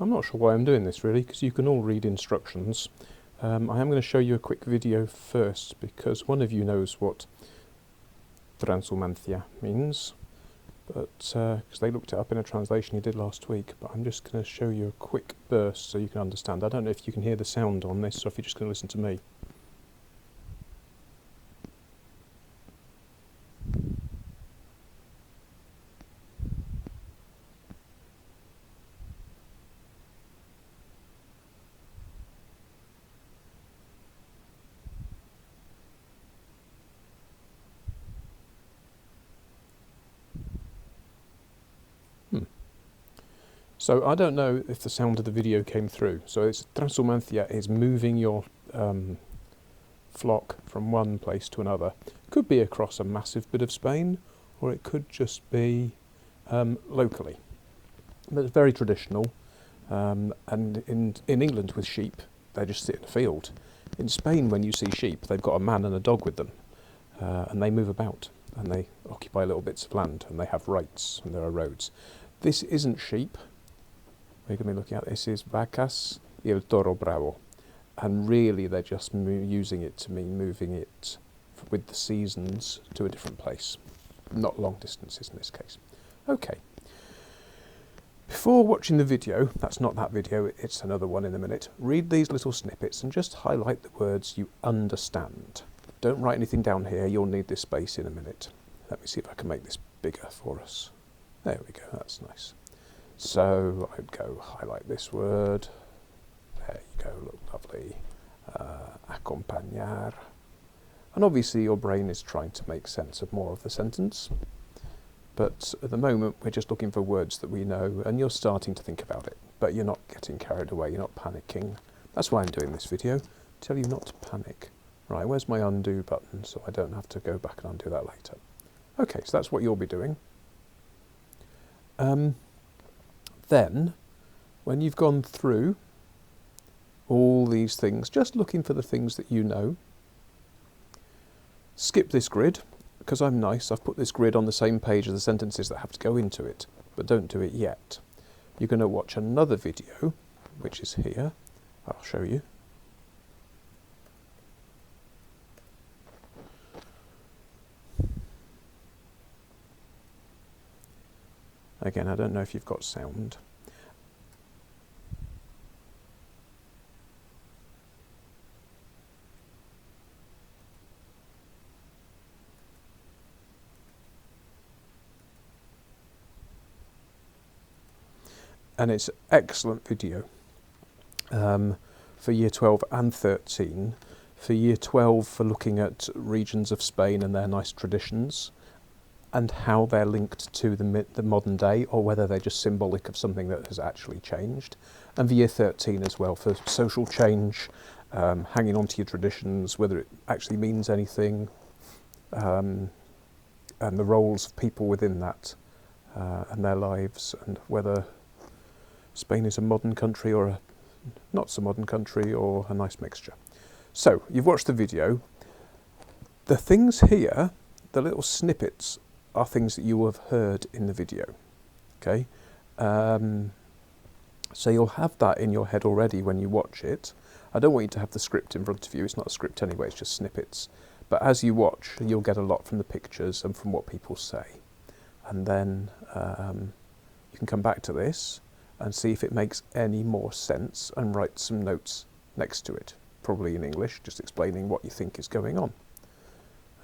I'm not sure why I'm doing this really, because you can all read instructions. I am going to show you a quick video first, because one of you knows what transhumancia means, but because they looked it up in a translation you did last week, but I'm just going to show you a quick burst so you can understand. I don't know if you can hear the sound on this, or if you're just going to listen to me. So I don't know if the sound of the video came through. So it's transhumancia is moving your flock from one place to another. Could be across a massive bit of Spain, or it could just be locally. But it's very traditional. And in England with sheep, they just sit in a field. In Spain, when you see sheep, they've got a man and a dog with them, and they move about, and they occupy little bits of land, and they have rights, and there are roads. This isn't sheep. We're going to be looking at this is vacas y el toro bravo, and really they're just using it to mean moving it with the seasons to a different place, not long distances in this case. Okay. Before watching the video, that's not that video, it's another one in a minute, read these little snippets and just highlight the words you understand. Don't write anything down here, you'll need this space in a minute. Let me see if I can make this bigger for us. There we go, that's nice. So I'd go highlight this word. There you go, look lovely. Acompañar. And obviously your brain is trying to make sense of more of the sentence. But at the moment we're just looking for words that we know, and you're starting to think about it. But you're not getting carried away, you're not panicking. That's why I'm doing this video, tell you not to panic. Right, where's my undo button so I don't have to go back and undo that later. Okay, so that's what you'll be doing. Then, when you've gone through all these things, just looking for the things that you know, skip this grid, because I'm nice, I've put this grid on the same page as the sentences that have to go into it, but don't do it yet. You're going to watch another video, which is here. I'll show you. Again, I don't know if you've got sound. And it's an excellent video for Year 12 and 13. For Year 12 for looking at regions of Spain and their nice traditions, and how they're linked to the modern day, or whether they're just symbolic of something that has actually changed. And for Year 13 as well, for social change, hanging on to your traditions, whether it actually means anything, and the roles of people within that, and their lives, and whether Spain is a modern country or a not so modern country, or a nice mixture. So, you've watched the video. The things here, the little snippets, are things that you have heard in the video, okay? So you'll have that in your head already when you watch it. I don't want you to have the script in front of you, it's not a script anyway, it's just snippets. But as you watch, you'll get a lot from the pictures and from what people say. And then you can come back to this and see if it makes any more sense, and write some notes next to it, probably in English, just explaining what you think is going on.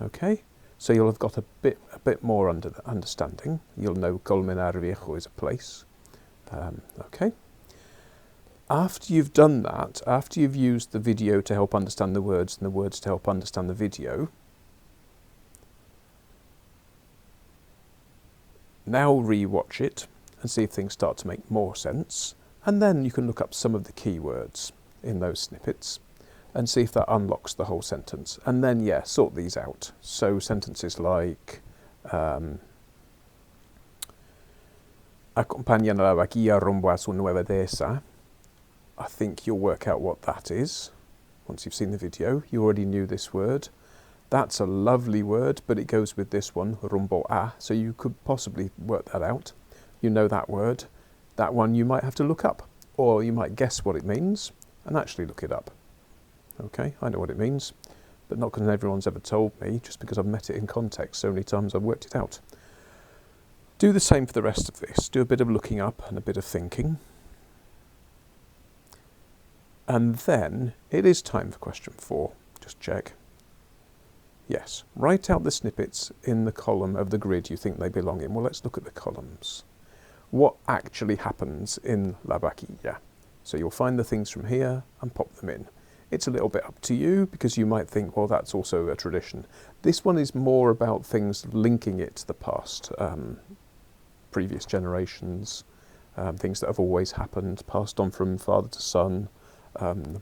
Okay? So you'll have got a bit more understanding. You'll know Colmenar Viejo is a place. Okay. After you've done that, after you've used the video to help understand the words and the words to help understand the video, now re-watch it and see if things start to make more sense. And then you can look up some of the keywords in those snippets and see if that unlocks the whole sentence. And then, yeah, sort these out. So sentences like, acompañan a la vaquilla rumbo a su nueva dehesa. I think you'll work out what that is once you've seen the video. You already knew this word. That's a lovely word, but it goes with this one, rumbo a, so you could possibly work that out. You know that word. That one you might have to look up. Or you might guess what it means and actually look it up. Okay, I know what it means, but not because everyone's ever told me, just because I've met it in context so many times I've worked it out. Do the same for the rest of this. Do a bit of looking up and a bit of thinking. And then it is time for question 4. Just check. Yes, write out the snippets in the column of the grid you think they belong in. Well, let's look at the columns. What actually happens in la vaquilla? So you'll find the things from here and pop them in. It's a little bit up to you because you might think, well, that's also a tradition. This one is more about things linking it to the past, previous generations, things that have always happened, passed on from father to son,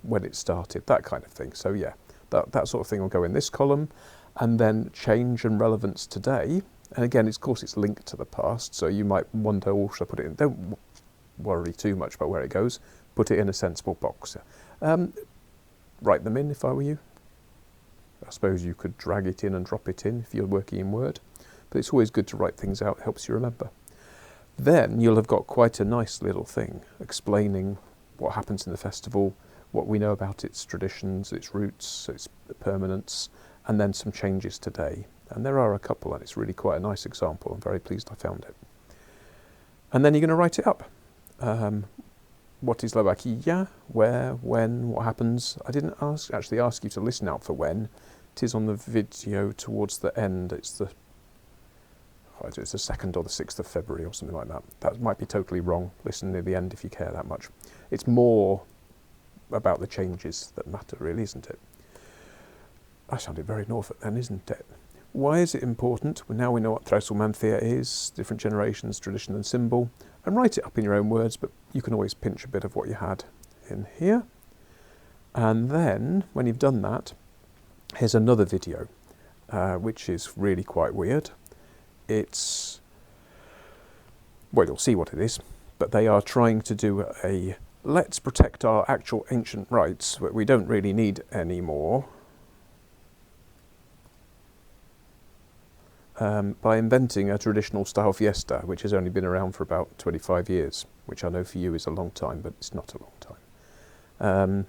when it started, that kind of thing. So yeah, that sort of thing will go in this column. And then change and relevance today. And again, of course, it's linked to the past. So you might wonder, oh, should I put it in? Don't worry too much about where it goes. Put it in a sensible box. Write them in if I were you. I suppose you could drag it in and drop it in if you're working in Word. But it's always good to write things out. It helps you remember. Then you'll have got quite a nice little thing explaining what happens in the festival, what we know about its traditions, its roots, its permanence, and then some changes today. And there are a couple, and it's really quite a nice example. I'm very pleased I found it. And then you're going to write it up. What is la vaquilla? Where, when, what happens? I didn't actually ask you to listen out for when. It is on the video towards the end. It's the 2nd or the 6th of February or something like that. That might be totally wrong. Listen near the end if you care that much. It's more about the changes that matter, really, isn't it? I sounded very Norfolk then, isn't it? Why is it important? Well, now we know what Trausulmanthea is, different generations, tradition and symbol, and write it up in your own words, but you can always pinch a bit of what you had in here. And then, when you've done that, here's another video, which is really quite weird. It's, well, you'll see what it is, but they are trying to do a, let's protect our actual ancient rights that we don't really need anymore, by inventing a traditional style fiesta, which has only been around for about 25 years, which I know for you is a long time, but it's not a long time,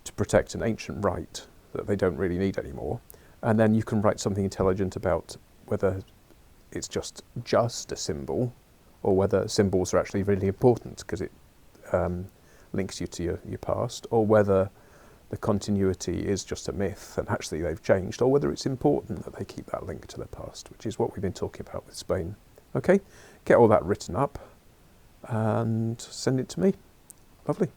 to protect an ancient right that they don't really need anymore. And then you can write something intelligent about whether it's just a symbol, or whether symbols are actually really important because it links you to your past, or whether the continuity is just a myth and actually they've changed, or whether it's important that they keep that link to the past, which is what we've been talking about with Spain. Okay, get all that written up and send it to me. Lovely.